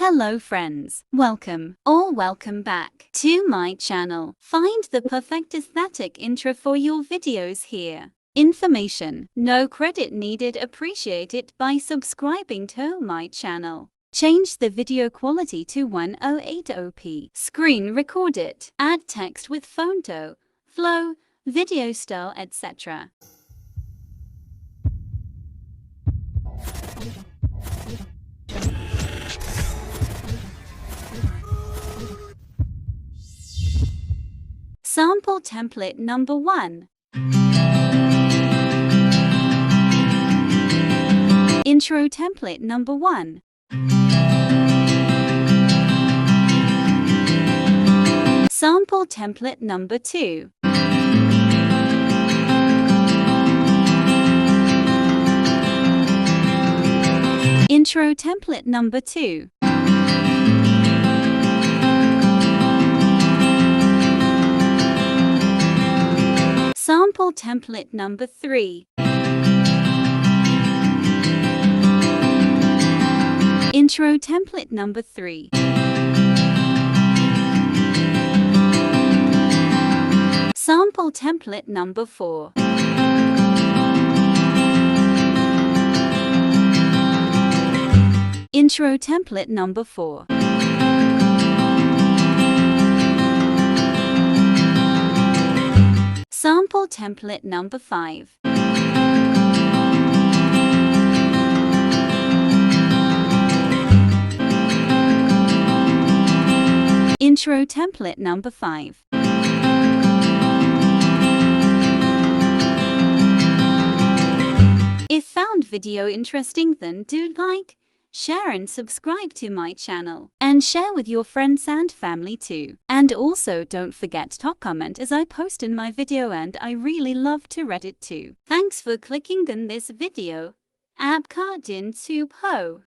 Hello friends, welcome or welcome back to my channel. Find the perfect aesthetic intro for your videos here. Information, no credit needed. Appreciate it by subscribing to my channel. Change the video quality to 1080p. Screen record it. Add text with photo, flow, video style, etc. Sample template number 1. Intro template number 1. Sample template number 2. Intro template number 2. Sample template number 3. Intro template number 3. Sample template number 4. Intro template number 4. Sample template number 5. Intro template number 5. If found video interesting, then do like, share and subscribe to my channel, and share with your friends and family too. And also don't forget to comment as I post in my video, and I really love to read it too. Thanks for clicking on this video. APKA din SUBH.